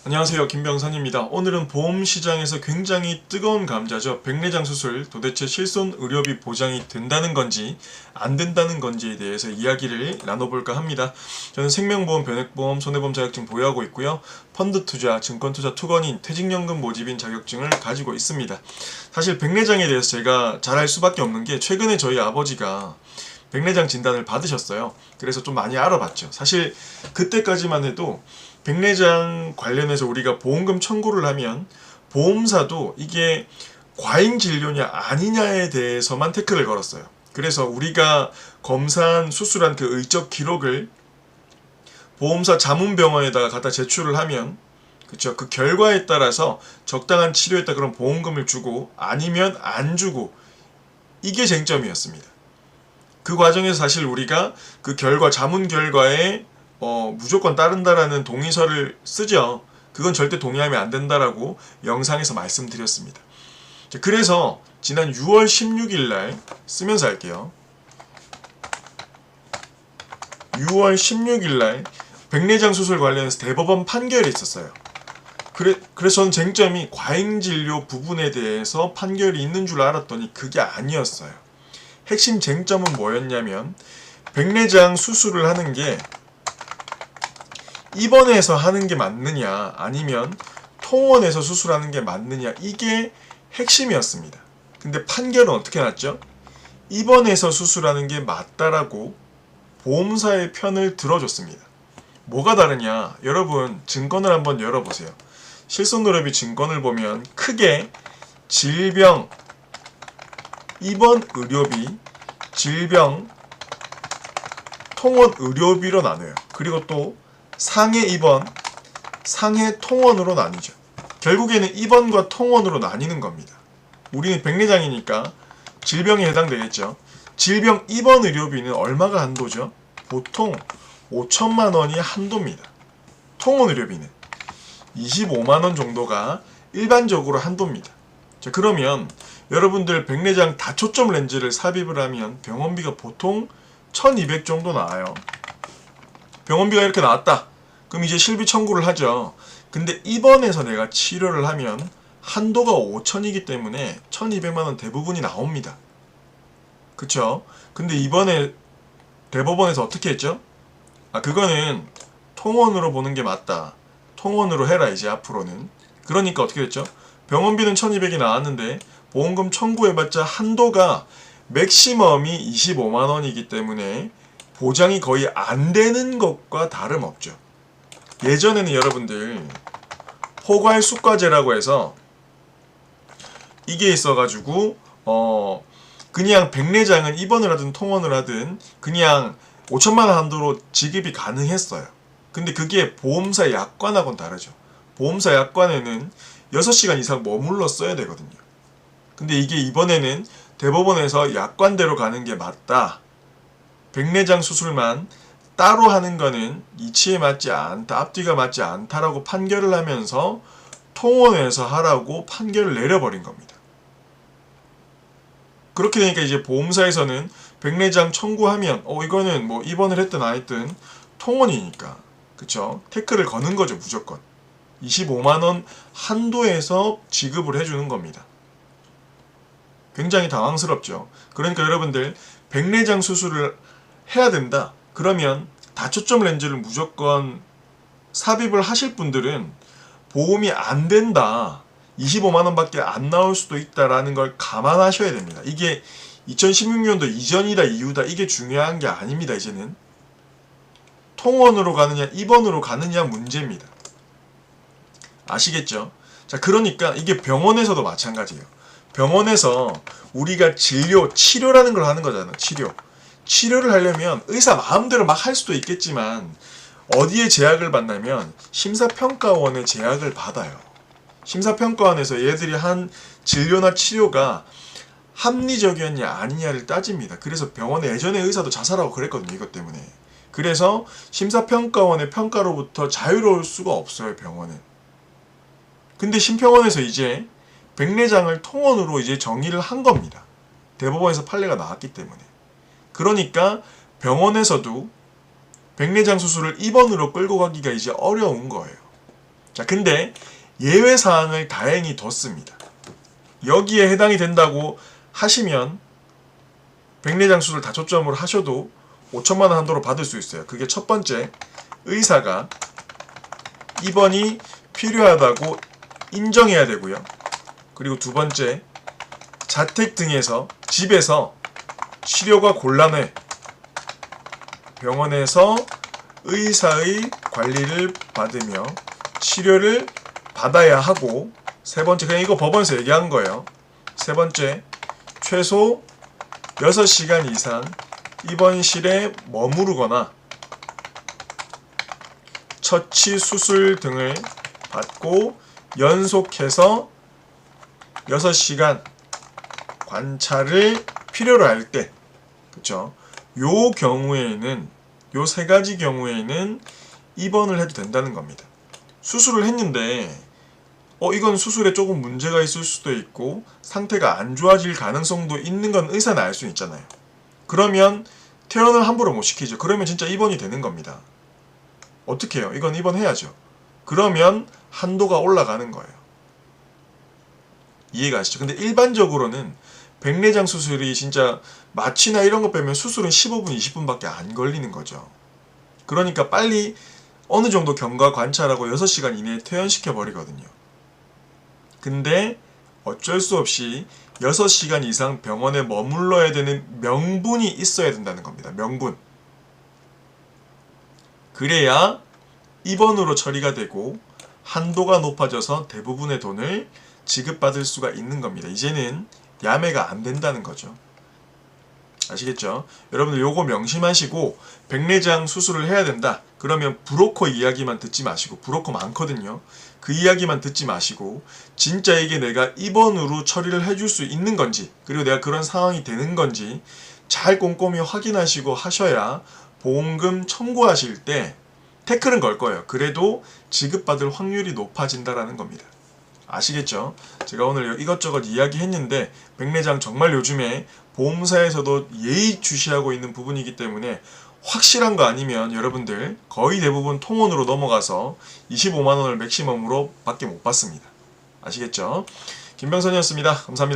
안녕하세요, 김병선입니다. 오늘은 보험시장에서 굉장히 뜨거운 감자죠. 백내장 수술 도대체 실손 의료비 보장이 된다는 건지 안 된다는 건지에 대해서 이야기를 나눠볼까 합니다. 저는 생명보험, 변액보험, 손해보험 자격증 보유하고 있고요. 펀드투자, 증권투자 투건인, 퇴직연금 모집인 자격증을 가지고 있습니다. 사실 백내장에 대해서 제가 잘할 수밖에 없는 게 최근에 저희 아버지가 백내장 진단을 받으셨어요. 그래서 좀 많이 알아봤죠. 사실 그때까지만 해도 백내장 관련해서 우리가 보험금 청구를 하면 보험사도 이게 과잉 진료냐 아니냐에 대해서만 태클을 걸었어요. 그래서 우리가 검사한 수술한 그 의적 기록을 보험사 자문병원에다가 갖다 제출을 하면 그쵸, 그 결과에 따라서 적당한 치료했다 그럼 보험금을 주고 아니면 안 주고 이게 쟁점이었습니다. 그 과정에서 사실 우리가 그 결과 자문 결과에 무조건 따른다라는 동의서를 쓰죠. 그건 절대 동의하면 안 된다라고 영상에서 말씀드렸습니다. 그래서 지난 6월 16일 날 쓰면서 할게요. 6월 16일 날 백내장 수술 관련해서 대법원 판결이 있었어요. 그래서 저는 쟁점이 과잉진료 부분에 대해서 판결이 있는 줄 알았더니 그게 아니었어요. 핵심 쟁점은 뭐였냐면 백내장 수술을 하는 게 입원해서 하는 게 맞느냐 아니면 통원에서 수술하는 게 맞느냐 이게 핵심이었습니다. 근데 판결은 어떻게 났죠? 입원해서 수술하는 게 맞다라고 보험사의 편을 들어줬습니다. 뭐가 다르냐? 여러분 증권을 한번 열어보세요. 실손의료비 증권을 보면 크게 질병, 입원 의료비, 질병, 통원 의료비로 나눠요. 그리고 또 상해 입원, 상해 통원으로 나뉘죠. 결국에는 입원과 통원으로 나뉘는 겁니다. 우리는 백내장이니까 질병에 해당되겠죠. 질병 입원 의료비는 얼마가 한도죠? 보통 5천만 원이 한도입니다. 통원 의료비는 25만 원 정도가 일반적으로 한도입니다. 자, 그러면 여러분들 백내장 다초점 렌즈를 삽입을 하면 병원비가 보통 1200 정도 나와요. 병원비가 이렇게 나왔다. 그럼 이제 실비 청구를 하죠. 근데 입원해서 내가 치료를 하면 한도가 5천이기 때문에 1200만원 대부분이 나옵니다. 그쵸? 근데 이번에 대법원에서 어떻게 했죠? 그거는 통원으로 보는 게 맞다. 통원으로 해라 이제 앞으로는. 그러니까 어떻게 됐죠? 병원비는 1200이 나왔는데 보험금 청구해봤자 한도가 맥시멈이 25만원이기 때문에 보장이 거의 안 되는 것과 다름없죠. 예전에는 여러분들 포괄수과제라고 해서 이게 있어가지고 그냥 백내장은 입원을 하든 통원을 하든 그냥 5천만 원 한도로 지급이 가능했어요. 근데 그게 보험사 약관하고는 다르죠. 보험사 약관에는 6시간 이상 머물러 써야 되거든요. 근데 이게 이번에는 대법원에서 약관대로 가는 게 맞다. 백내장 수술만 따로 하는 거는 이치에 맞지 않다, 앞뒤가 맞지 않다라고 판결을 하면서 통원에서 하라고 판결을 내려버린 겁니다. 그렇게 되니까 이제 보험사에서는 백내장 청구하면 이거는 뭐 입원을 했든 안 했든 통원이니까 그쵸? 태클을 거는 거죠 무조건. 25만원 한도에서 지급을 해주는 겁니다. 굉장히 당황스럽죠. 그러니까 여러분들 백내장 수술을 해야 된다. 그러면 다초점 렌즈를 무조건 삽입을 하실 분들은 보험이 안 된다. 25만원밖에 안 나올 수도 있다라는 걸 감안하셔야 됩니다. 이게 2016년도 이전이다 이후다 이게 중요한 게 아닙니다. 이제는 통원으로 가느냐 입원으로 가느냐 문제입니다. 아시겠죠? 자, 그러니까 이게 병원에서도 마찬가지예요. 병원에서 우리가 치료라는 걸 하는 거잖아요. 치료를 하려면 의사 마음대로 막 할 수도 있겠지만 어디에 제약을 받냐면 심사평가원의 제약을 받아요. 심사평가원에서 얘들이 한 진료나 치료가 합리적이었냐 아니냐를 따집니다. 그래서 병원에 예전에 의사도 자살하고 그랬거든요. 이것 때문에. 그래서 심사평가원의 평가로부터 자유로울 수가 없어요. 병원은. 근데 심평원에서 이제 백내장을 통원으로 이제 정의를 한 겁니다. 대법원에서 판례가 나왔기 때문에. 그러니까 병원에서도 백내장 수술을 입원으로 끌고 가기가 이제 어려운 거예요. 자, 근데 예외사항을 다행히 뒀습니다. 여기에 해당이 된다고 하시면 백내장 수술 다초점으로 하셔도 5천만 원 한도로 받을 수 있어요. 그게 첫 번째, 의사가 입원이 필요하다고 인정해야 되고요. 그리고 두 번째, 자택 등에서 집에서 치료가 곤란해 병원에서 의사의 관리를 받으며 치료를 받아야 하고, 세 번째, 그냥 이거 법원에서 얘기한 거예요. 세 번째, 최소 6시간 이상 입원실에 머무르거나 처치 수술 등을 받고 연속해서 6시간 관찰을 필요로 할 때, 그쵸? 요 경우에는, 요 세 가지 경우에는 입원을 해도 된다는 겁니다. 수술을 했는데 이건 수술에 조금 문제가 있을 수도 있고 상태가 안 좋아질 가능성도 있는 건 의사는 알 수 있잖아요. 그러면 퇴원을 함부로 못 시키죠. 그러면 진짜 입원이 되는 겁니다. 어떻게 해요? 이건 입원해야죠. 그러면 한도가 올라가는 거예요. 이해가 가시죠? 근데 일반적으로는 백내장 수술이 진짜 마취나 이런 거 빼면 수술은 15분, 20분밖에 안 걸리는 거죠. 그러니까 빨리 어느 정도 경과 관찰하고 6시간 이내에 퇴원시켜 버리거든요. 근데 어쩔 수 없이 6시간 이상 병원에 머물러야 되는 명분이 있어야 된다는 겁니다. 명분. 그래야 입원으로 처리가 되고 한도가 높아져서 대부분의 돈을 지급받을 수가 있는 겁니다. 이제는 야매가 안 된다는 거죠. 아시겠죠? 여러분들 요거 명심하시고, 백내장 수술을 해야 된다. 그러면 브로커 이야기만 듣지 마시고, 브로커 많거든요. 그 이야기만 듣지 마시고 진짜 이게 내가 입원으로 처리를 해줄 수 있는 건지, 그리고 내가 그런 상황이 되는 건지 잘 꼼꼼히 확인하시고 하셔야 보험금 청구하실 때 태클은 걸 거예요. 그래도 지급받을 확률이 높아진다라는 겁니다. 아시겠죠? 제가 오늘 이것저것 이야기했는데 백내장 정말 요즘에 보험사에서도 예의주시하고 있는 부분이기 때문에 확실한 거 아니면 여러분들 거의 대부분 통원으로 넘어가서 25만원을 맥시멈으로 밖에 못 받습니다. 아시겠죠? 김병선이었습니다. 감사합니다.